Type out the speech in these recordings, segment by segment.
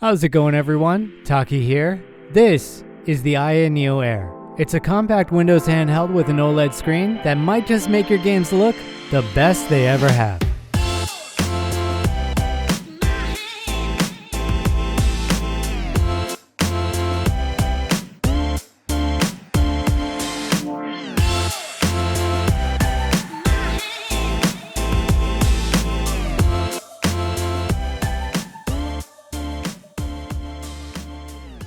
How's it going, everyone? Taki here. This is the AYANEO Air. It's a compact Windows handheld with an OLED screen that might just make your games look the best they ever have.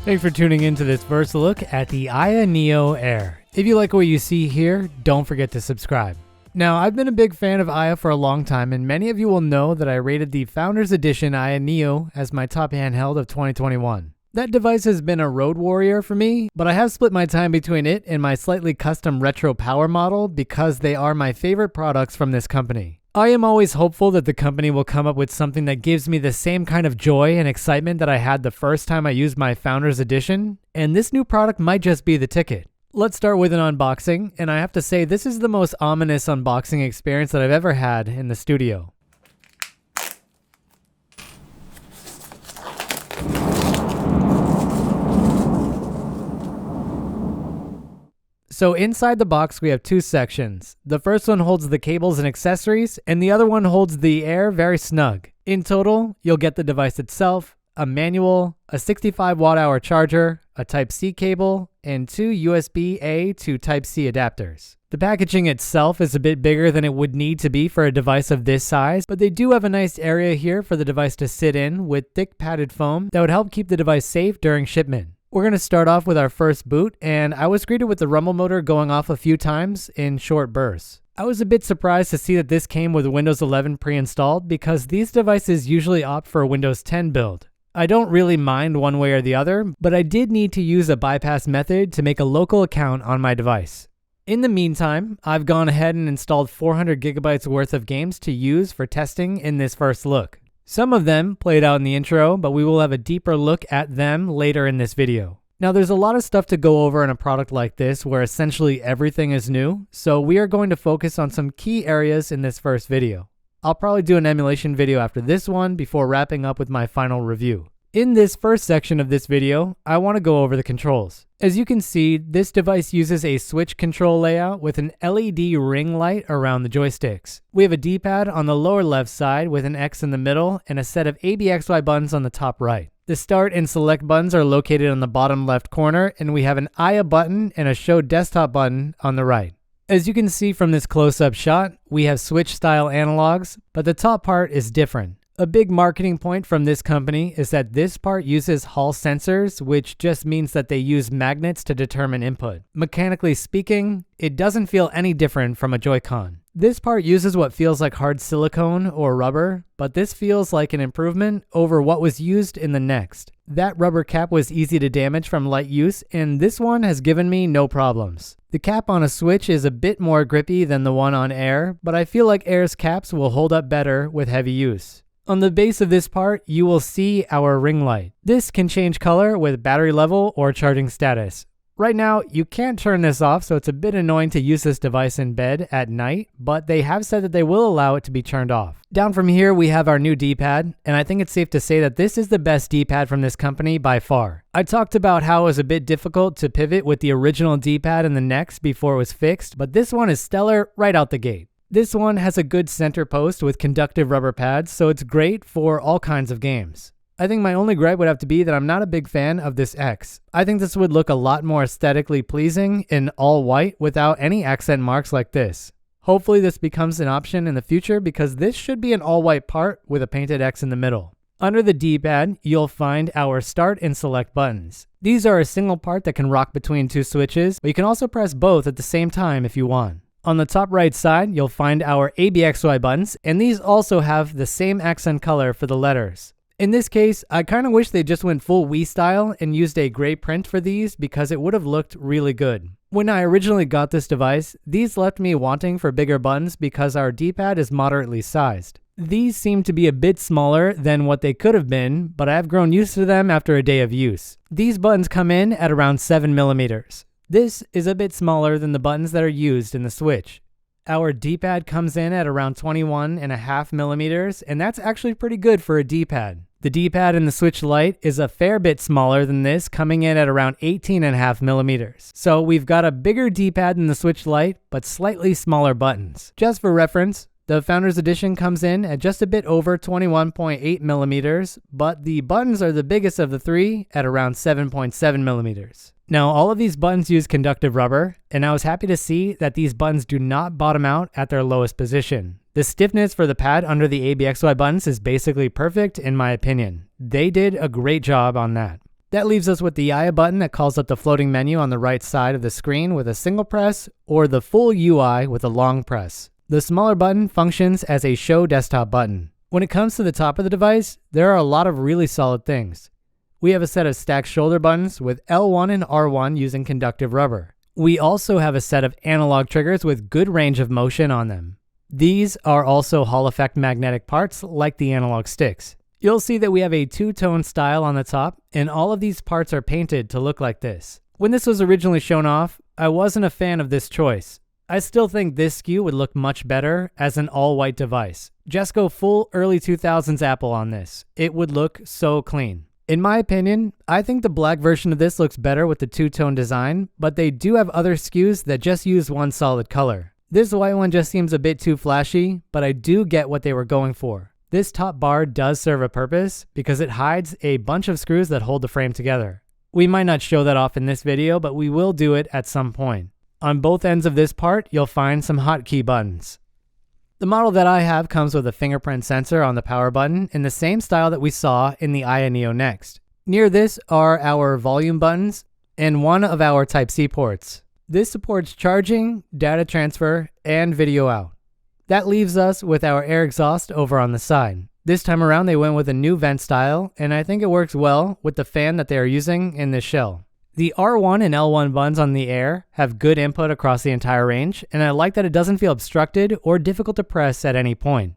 Thanks for tuning in to this first look at the AYANEO Air. If you like what you see here, don't forget to subscribe. Now, I've been a big fan of Aya for a long time, and many of you will know that I rated the Founders Edition AYANEO as my top handheld of 2021. That device has been a road warrior for me, but I have split my time between it and my slightly custom retro power model because they are my favorite products from this company. I am always hopeful that the company will come up with something that gives me the same kind of joy and excitement that I had the first time I used my Founders Edition, and this new product might just be the ticket. Let's start with an unboxing, and I have to say this is the most ominous unboxing experience that I've ever had in the studio. So inside the box we have two sections. The first one holds the cables and accessories, and the other one holds the Air very snug. In total, you'll get the device itself, a manual, a 65 watt-hour charger, a Type-C cable, and two USB-A to Type-C adapters. The packaging itself is a bit bigger than it would need to be for a device of this size, but they do have a nice area here for the device to sit in with thick padded foam that would help keep the device safe during shipment. We're going to start off with our first boot, and I was greeted with the rumble motor going off a few times in short bursts. I was a bit surprised to see that this came with Windows 11 pre-installed because these devices usually opt for a Windows 10 build. I don't really mind one way or the other, but I did need to use a bypass method to make a local account on my device. In the meantime, I've gone ahead and installed 400 gigabytes worth of games to use for testing in this first look. Some of them played out in the intro, but we will have a deeper look at them later in this video. Now, there's a lot of stuff to go over in a product like this where essentially everything is new, so we are going to focus on some key areas in this first video. I'll probably do an emulation video after this one before wrapping up with my final review. In this first section of this video, I want to go over the controls. As you can see, this device uses a switch control layout with an LED ring light around the joysticks. We have a D-pad on the lower left side with an X in the middle and a set of ABXY buttons on the top right. The start and select buttons are located on the bottom left corner, and we have an Aya button and a show desktop button on the right. As you can see from this close-up shot, we have switch style analogs, but the top part is different. A big marketing point from this company is that this part uses Hall sensors, which just means that they use magnets to determine input. Mechanically speaking, it doesn't feel any different from a Joy-Con. This part uses what feels like hard silicone or rubber, but this feels like an improvement over what was used in the next. That rubber cap was easy to damage from light use, and this one has given me no problems. The cap on a Switch is a bit more grippy than the one on Air, but I feel like Air's caps will hold up better with heavy use. On the base of this part, you will see our ring light. This can change color with battery level or charging status. Right now, you can't turn this off, so it's a bit annoying to use this device in bed at night, but they have said that they will allow it to be turned off. Down from here, we have our new D-pad, and I think it's safe to say that this is the best D-pad from this company by far. I talked about how it was a bit difficult to pivot with the original D-pad and the next before it was fixed, but this one is stellar right out the gate. This one has a good center post with conductive rubber pads, so it's great for all kinds of games. I think my only gripe would have to be that I'm not a big fan of this X. I think this would look a lot more aesthetically pleasing in all white without any accent marks like this. Hopefully this becomes an option in the future because this should be an all white part with a painted X in the middle. Under the D-pad, you'll find our start and select buttons. These are a single part that can rock between two switches, but you can also press both at the same time if you want. On the top right side, you'll find our ABXY buttons, and these also have the same accent color for the letters. In this case, I kind of wish they just went full Wii style and used a gray print for these because it would have looked really good. When I originally got this device, these left me wanting for bigger buttons because our D-pad is moderately sized. These seem to be a bit smaller than what they could have been, but I have grown used to them after a day of use. These buttons come in at around 7 millimeters. This is a bit smaller than the buttons that are used in the Switch. Our D-pad comes in at around 21.5 millimeters, and that's actually pretty good for a D-pad. The D-pad in the Switch Lite is a fair bit smaller than this, coming in at around 18.5 millimeters. So we've got a bigger D-pad than the Switch Lite, but slightly smaller buttons. Just for reference, the Founders Edition comes in at just a bit over 21.8 millimeters, but the buttons are the biggest of the three at around 7.7 millimeters. Now, all of these buttons use conductive rubber, and I was happy to see that these buttons do not bottom out at their lowest position. The stiffness for the pad under the ABXY buttons is basically perfect in my opinion. They did a great job on that. That leaves us with the AYA button that calls up the floating menu on the right side of the screen with a single press, or the full UI with a long press. The smaller button functions as a show desktop button. When it comes to the top of the device, there are a lot of really solid things. We have a set of stacked shoulder buttons with L1 and R1 using conductive rubber. We also have a set of analog triggers with good range of motion on them. These are also Hall effect magnetic parts like the analog sticks. You'll see that we have a two-tone style on the top, and all of these parts are painted to look like this. When this was originally shown off, I wasn't a fan of this choice. I still think this SKU would look much better as an all-white device. Just go full early 2000s Apple on this. It would look so clean. In my opinion, I think the black version of this looks better with the two-tone design, but they do have other SKUs that just use one solid color. This white one just seems a bit too flashy, but I do get what they were going for. This top bar does serve a purpose because it hides a bunch of screws that hold the frame together. We might not show that off in this video, but we will do it at some point. On both ends of this part, you'll find some hotkey buttons. The model that I have comes with a fingerprint sensor on the power button in the same style that we saw in the AYANEO Next. Near this are our volume buttons and one of our Type-C ports. This supports charging, data transfer, and video out. That leaves us with our air exhaust over on the side. This time around they went with a new vent style, and I think it works well with the fan that they are using in this shell. The R1 and L1 buttons on the Air have good input across the entire range, and I like that it doesn't feel obstructed or difficult to press at any point.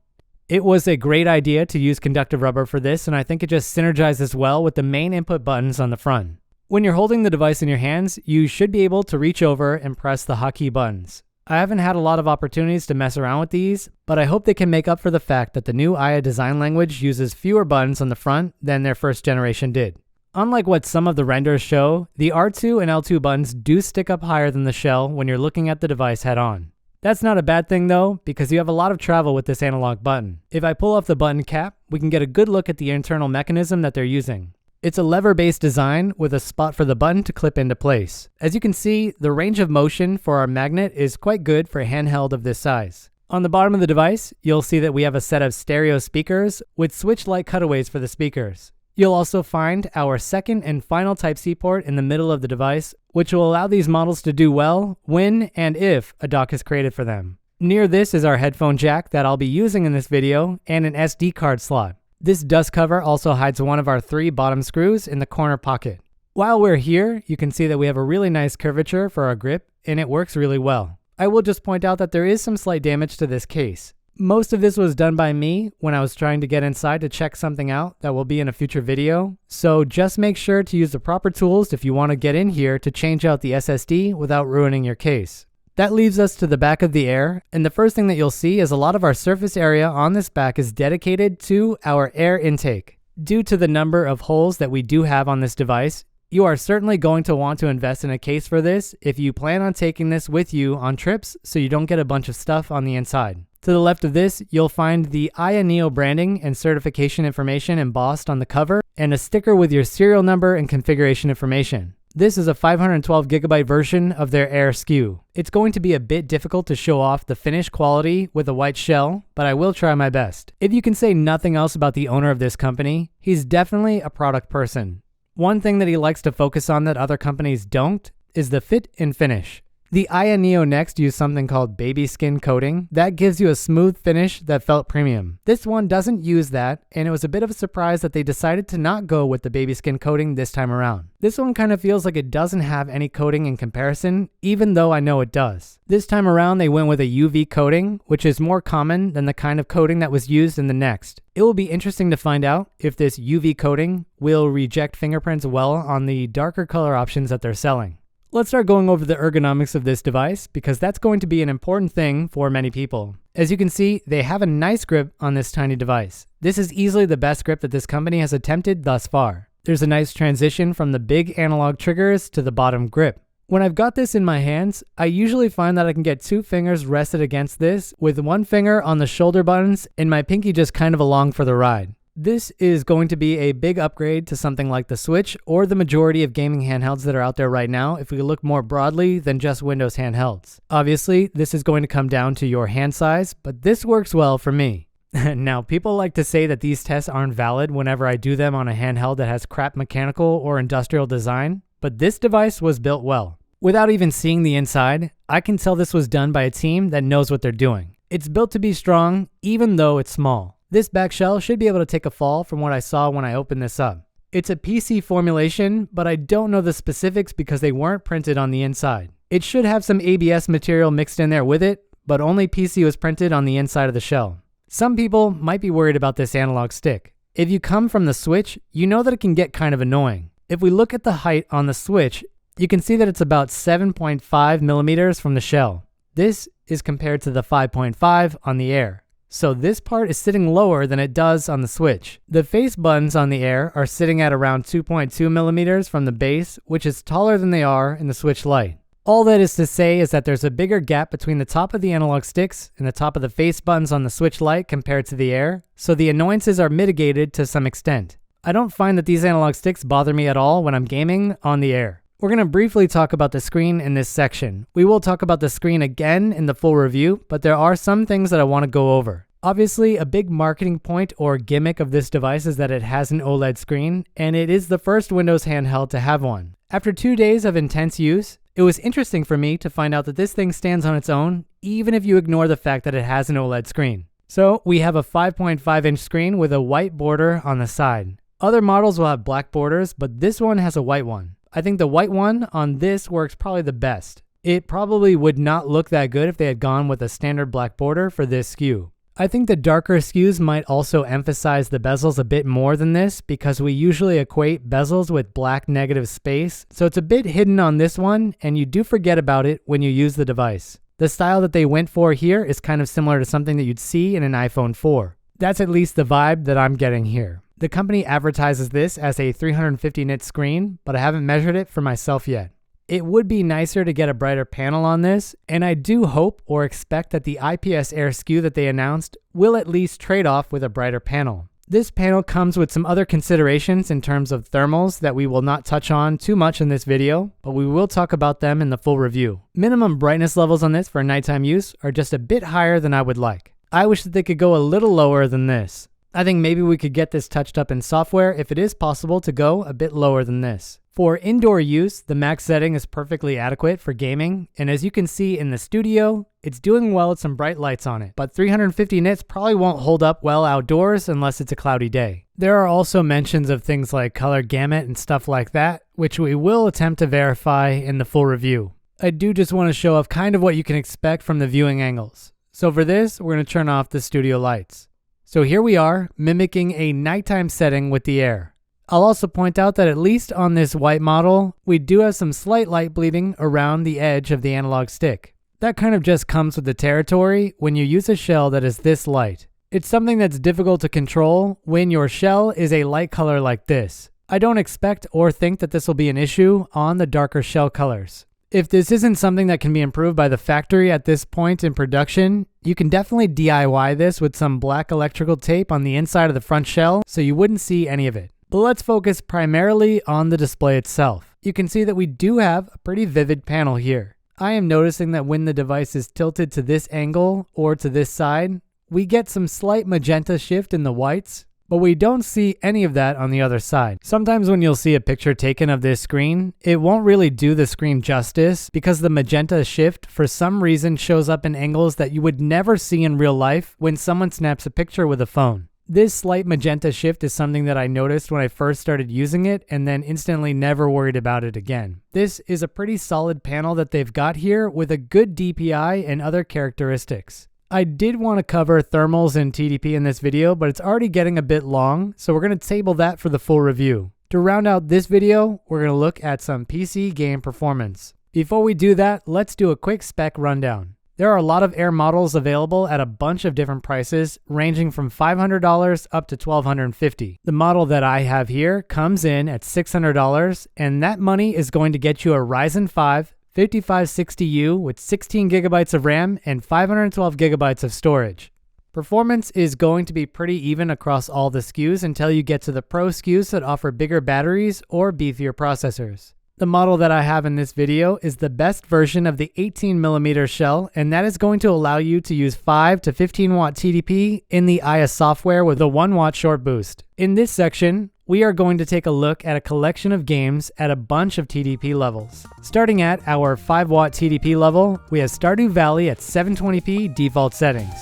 It was a great idea to use conductive rubber for this, and I think it just synergizes well with the main input buttons on the front. When you're holding the device in your hands, you should be able to reach over and press the hotkey buttons. I haven't had a lot of opportunities to mess around with these, but I hope they can make up for the fact that the new AYA design language uses fewer buttons on the front than their first generation did. Unlike what some of the renders show, the R2 and L2 buttons do stick up higher than the shell when you're looking at the device head on. That's not a bad thing though, because you have a lot of travel with this analog button. If I pull off the button cap, we can get a good look at the internal mechanism that they're using. It's a lever-based design with a spot for the button to clip into place. As you can see, the range of motion for our magnet is quite good for a handheld of this size. On the bottom of the device, you'll see that we have a set of stereo speakers with switch-like cutaways for the speakers. You'll also find our second and final Type-C port in the middle of the device, which will allow these models to do well when and if a dock is created for them. Near this is our headphone jack that I'll be using in this video and an SD card slot. This dust cover also hides one of our 3 bottom screws in the corner pocket. While we're here, you can see that we have a really nice curvature for our grip, and it works really well. I will just point out that there is some slight damage to this case. Most of this was done by me when I was trying to get inside to check something out that will be in a future video, so just make sure to use the proper tools if you want to get in here to change out the SSD without ruining your case. That leaves us to the back of the Air, and the first thing that you'll see is a lot of our surface area on this back is dedicated to our air intake. Due to the number of holes that we do have on this device, you are certainly going to want to invest in a case for this if you plan on taking this with you on trips so you don't get a bunch of stuff on the inside. To the left of this, you'll find the AYANEO branding and certification information embossed on the cover, and a sticker with your serial number and configuration information. This is a 512GB version of their Air SKU. It's going to be a bit difficult to show off the finished quality with a white shell, but I will try my best. If you can say nothing else about the owner of this company, he's definitely a product person. One thing that he likes to focus on that other companies don't is the fit and finish. The AYANEO Next used something called baby skin coating that gives you a smooth finish that felt premium. This one doesn't use that, and it was a bit of a surprise that they decided to not go with the baby skin coating this time around. This one kind of feels like it doesn't have any coating in comparison, even though I know it does. This time around they went with a UV coating, which is more common than the kind of coating that was used in the Next. It will be interesting to find out if this UV coating will reject fingerprints well on the darker color options that they're selling. Let's start going over the ergonomics of this device because that's going to be an important thing for many people. As you can see, they have a nice grip on this tiny device. This is easily the best grip that this company has attempted thus far. There's a nice transition from the big analog triggers to the bottom grip. When I've got this in my hands, I usually find that I can get 2 fingers rested against this with 1 finger on the shoulder buttons and my pinky just kind of along for the ride. This is going to be a big upgrade to something like the Switch or the majority of gaming handhelds that are out there right now if we look more broadly than just Windows handhelds. Obviously, this is going to come down to your hand size, but this works well for me. Now, people like to say that these tests aren't valid whenever I do them on a handheld that has crap mechanical or industrial design, but this device was built well. Without even seeing the inside, I can tell this was done by a team that knows what they're doing. It's built to be strong, even though it's small. This back shell should be able to take a fall from what I saw when I opened this up. It's a PC formulation, but I don't know the specifics because they weren't printed on the inside. It should have some ABS material mixed in there with it, but only PC was printed on the inside of the shell. Some people might be worried about this analog stick. If you come from the Switch, you know that it can get kind of annoying. If we look at the height on the Switch, you can see that it's about 7.5 millimeters from the shell. This is compared to the 5.5 on the Air. So this part is sitting lower than it does on the Switch. The face buttons on the Air are sitting at around 2.2 millimeters from the base, which is taller than they are in the Switch Lite. All that is to say is that there's a bigger gap between the top of the analog sticks and the top of the face buttons on the Switch Lite compared to the Air, so the annoyances are mitigated to some extent. I don't find that these analog sticks bother me at all when I'm gaming on the Air. We're going to briefly talk about the screen in this section. We will talk about the screen again in the full review, but there are some things that I want to go over. Obviously, a big marketing point or gimmick of this device is that it has an OLED screen, and it is the first Windows handheld to have one. After 2 days of intense use, it was interesting for me to find out that this thing stands on its own, even if you ignore the fact that it has an OLED screen. So we have a 5.5-inch screen with a white border on the side. Other models will have black borders, but this one has a white one. I think the white one on this works probably the best. It probably would not look that good if they had gone with a standard black border for this SKU. I think the darker SKUs might also emphasize the bezels a bit more than this because we usually equate bezels with black negative space, so it's a bit hidden on this one and you do forget about it when you use the device. The style that they went for here is kind of similar to something that you'd see in an iPhone 4. That's at least the vibe that I'm getting here. The company advertises this as a 350 nit screen, but I haven't measured it for myself yet. It would be nicer to get a brighter panel on this, and I do hope or expect that the IPS Air SKU that they announced will at least trade off with a brighter panel. This panel comes with some other considerations in terms of thermals that we will not touch on too much in this video, but we will talk about them in the full review. Minimum brightness levels on this for nighttime use are just a bit higher than I would like. I wish that they could go a little lower than this. I think maybe we could get this touched up in software if it is possible to go a bit lower than this. For indoor use, the max setting is perfectly adequate for gaming, and as you can see in the studio, it's doing well with some bright lights on it, but 350 nits probably won't hold up well outdoors unless it's a cloudy day. There are also mentions of things like color gamut and stuff like that, which we will attempt to verify in the full review. I do just want to show off kind of what you can expect from the viewing angles. So for this, we're going to turn off the studio lights. So here we are, mimicking a nighttime setting with the Air. I'll also point out that at least on this white model, we do have some slight light bleeding around the edge of the analog stick. That kind of just comes with the territory when you use a shell that is this light. It's something that's difficult to control when your shell is a light color like this. I don't expect or think that this will be an issue on the darker shell colors. If this isn't something that can be improved by the factory at this point in production, you can definitely DIY this with some black electrical tape on the inside of the front shell so you wouldn't see any of it. But let's focus primarily on the display itself. You can see that we do have a pretty vivid panel here. I am noticing that when the device is tilted to this angle or to this side, we get some slight magenta shift in the whites, but we don't see any of that on the other side. Sometimes when you'll see a picture taken of this screen, it won't really do the screen justice because the magenta shift for some reason shows up in angles that you would never see in real life when someone snaps a picture with a phone. This slight magenta shift is something that I noticed when I first started using it and then instantly never worried about it again. This is a pretty solid panel that they've got here with a good DPI and other characteristics. I did want to cover thermals and TDP in this video, but it's already getting a bit long, so we're going to table that for the full review. To round out this video, we're going to look at some PC game performance. Before we do that, let's do a quick spec rundown. There are a lot of Air models available at a bunch of different prices, ranging from $500 up to $1,250. The model that I have here comes in at $600, and that money is going to get you a Ryzen 5 5560U with 16 gigabytes of RAM and 512 gigabytes of storage. Performance is going to be pretty even across all the SKUs until you get to the Pro SKUs that offer bigger batteries or beefier processors. The model that I have in this video is the best version of the 18mm shell, and that is going to allow you to use 5 to 15 watt TDP in the AYA software with a 1 watt short boost. In this section, we are going to take a look at a collection of games at a bunch of TDP levels. Starting at our 5 watt TDP level, we have Stardew Valley at 720p default settings.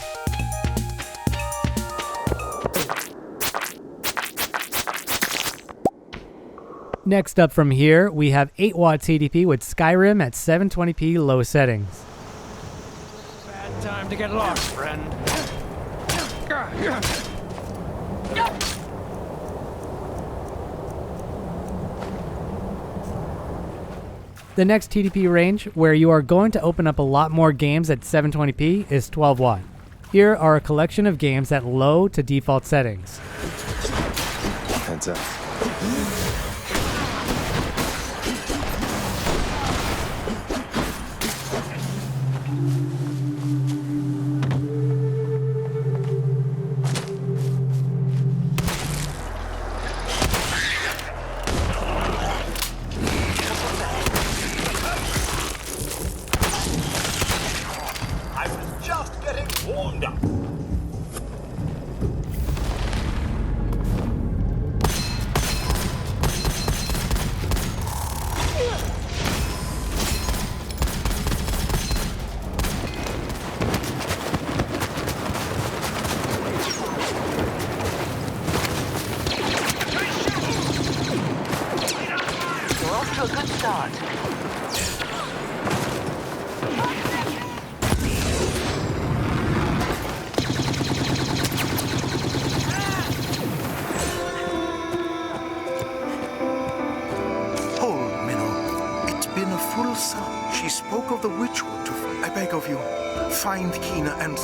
Next up from here, we have 8 watt TDP with Skyrim at 720p low settings. Bad time to get lost, friend. The next TDP range, where you are going to open up a lot more games at 720p, is 12 watt. Here are a collection of games at low to default settings. Heads up. She spoke of the witchwood to find. I beg of you, find Kina and...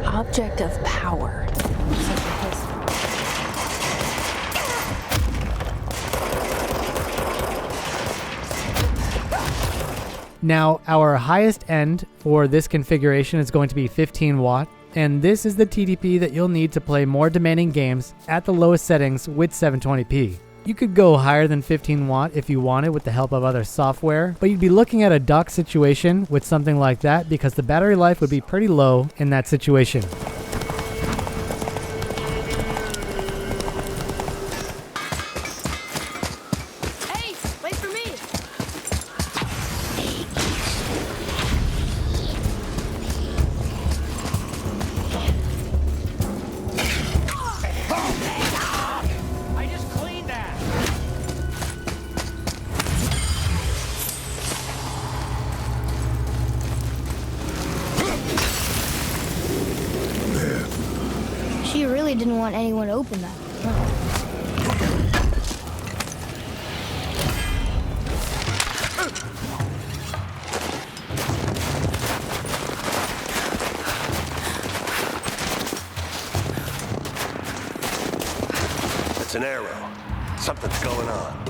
Object of power. Now, our highest end for this configuration is going to be 15 watt, and this is the TDP that you'll need to play more demanding games at the lowest settings with 720p. You could go higher than 15 watt if you wanted with the help of other software, but you'd be looking at a dock situation with something like that because the battery life would be pretty low in that situation. Hey, wait for me! I just cleaned that. She really didn't want anyone to open that. It's an arrow. Something's going on.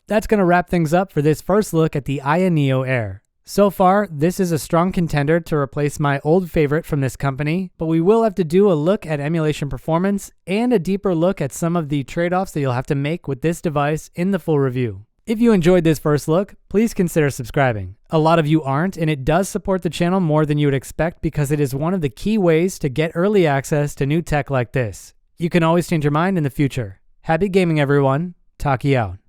That's going to wrap things up for this first look at the AYANEO AIR. So far, this is a strong contender to replace my old favorite from this company, but we will have to do a look at emulation performance and a deeper look at some of the trade-offs that you'll have to make with this device in the full review. If you enjoyed this first look, please consider subscribing. A lot of you aren't, and it does support the channel more than you would expect because it is one of the key ways to get early access to new tech like this. You can always change your mind in the future. Happy gaming, everyone. Taki out.